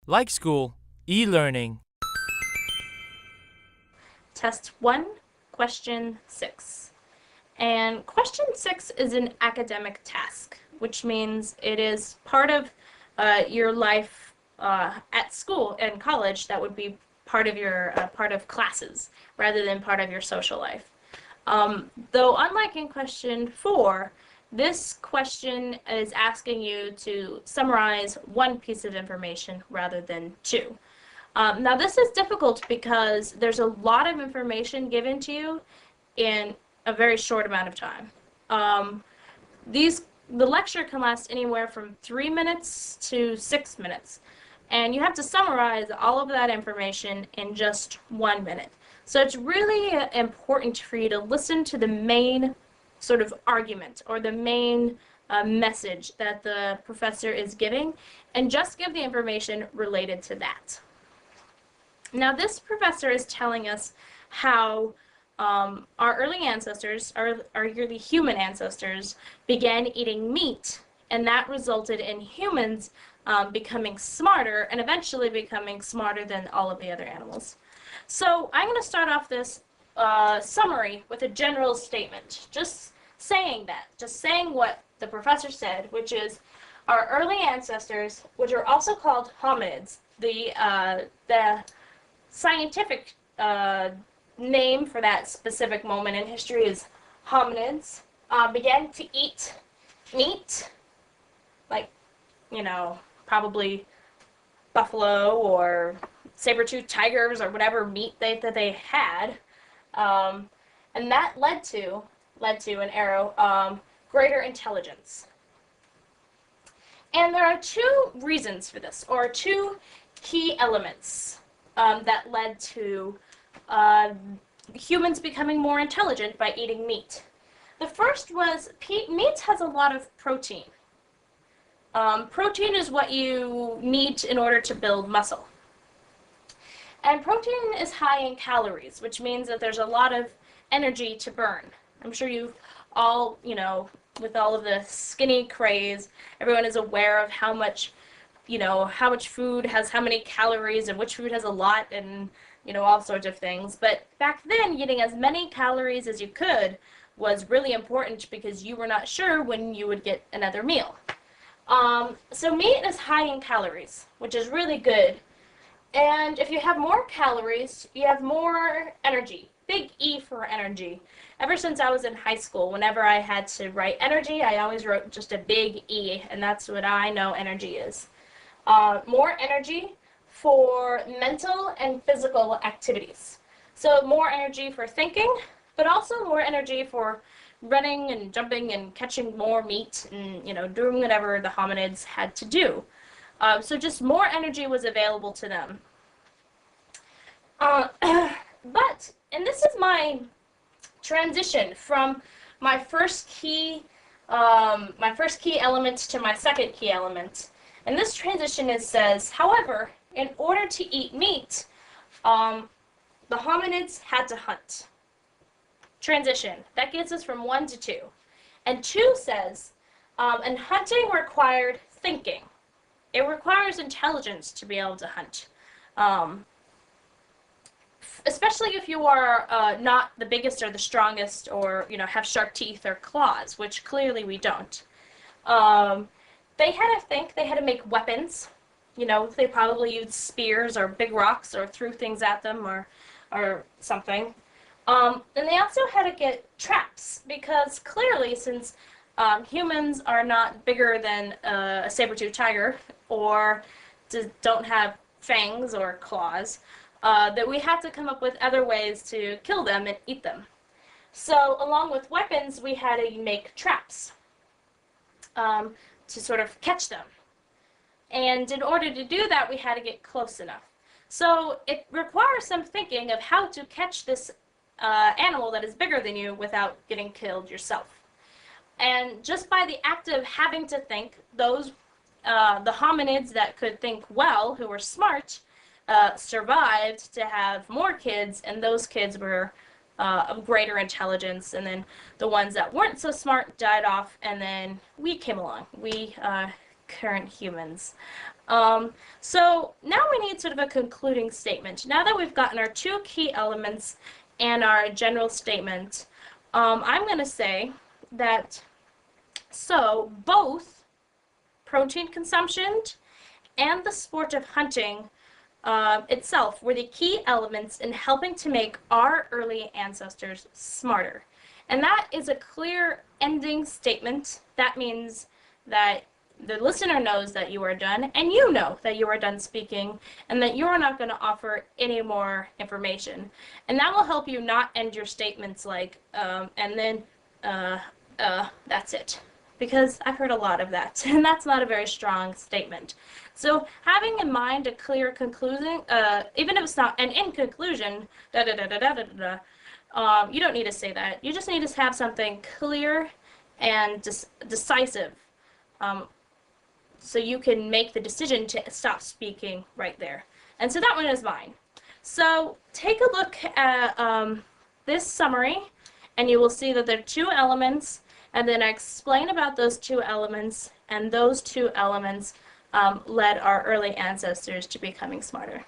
Like school, e-learning. Test 1, question 6. And question 6 is an academic task, which means it is part of your life at school and college. That would be part of your part of classes rather than part of your social life. Though unlike in question 4, this question is asking you to summarize one piece of information rather than 2. Now this is difficult because there's a lot of information given to you in a very short amount of time. The lecture can last anywhere from 3 minutes to 6 minutes, and you have to summarize all of that information in just 1 minute. So it's really important for you to listen to the main sort of argument or the main message that the professor is giving, and just give the information related to that. Now this professor is telling us how our early ancestors, our early human ancestors, began eating meat, and that resulted in humans becoming smarter and eventually becoming smarter than all of the other animals. So I'm going to start off this summary with a general statement, just saying what the professor said, which is our early ancestors, which are also called hominids. The scientific name for that specific moment in history is hominids, began to eat meat, like, probably buffalo or saber-toothed tigers or whatever meat that they had, and that led to an era greater intelligence. And there are 2 reasons for this, or 2 key elements that led to humans becoming more intelligent by eating meat. The first was meat has a lot of protein. Protein is what you need in order to build muscle. And protein is high in calories, which means that there's a lot of energy to burn. I'm sure you've all, with all of the skinny craze, everyone is aware of how much food has how many calories and which food has a lot and, all sorts of things. But back then, getting as many calories as you could was really important because you were not sure when you would get another meal. So meat is high in calories, which is really good. And if you have more calories, you have more energy. Big E for energy. Ever since I was in high school, whenever I had to write energy, I always wrote just a big E, and that's what I know energy is. More energy for mental and physical activities. So more energy for thinking, but also more energy for running and jumping and catching more meat and, doing whatever the hominids had to do. So just more energy was available to them. And this is my transition from my first key element to my second key element. And this transition says, however, in order to eat meat, the hominids had to hunt. Transition. That gets us from 1 to 2. And 2 says, and hunting required thinking. It requires intelligence to be able to hunt. Especially if you are not the biggest or the strongest or, have sharp teeth or claws, which clearly we don't. They had to think, they had to make weapons. They probably used spears or big rocks or threw things at them or something. And they also had to get traps because clearly since humans are not bigger than a saber-toothed tiger or don't have fangs or claws, that we have to come up with other ways to kill them and eat them. So along with weapons, we had to make traps to sort of catch them. And in order to do that, we had to get close enough. So it requires some thinking of how to catch this animal that is bigger than you without getting killed yourself. And just by the act of having to think, the hominids that could think well, who were smart, survived to have more kids, and those kids were of greater intelligence, and then the ones that weren't so smart died off, and then we came along. We current humans. So now we need sort of a concluding statement. Now that we've gotten our two key elements and our general statement, I'm going to say that so both protein consumption and the sport of hunting itself were the key elements in helping to make our early ancestors smarter. And that is a clear ending statement. That means that the listener knows that you are done, and you know that you are done speaking, and that you are not going to offer any more information. And that will help you not end your statements like, and then, that's it. Because I've heard a lot of that, and that's not a very strong statement. So having in mind a clear conclusion, even if it's not an in conclusion, you don't need to say that. You just need to have something clear and decisive, so you can make the decision to stop speaking right there. And so that one is mine. So take a look at this summary, and you will see that there are two elements, and then I explain about those two elements, and those two elements led our early ancestors to becoming smarter.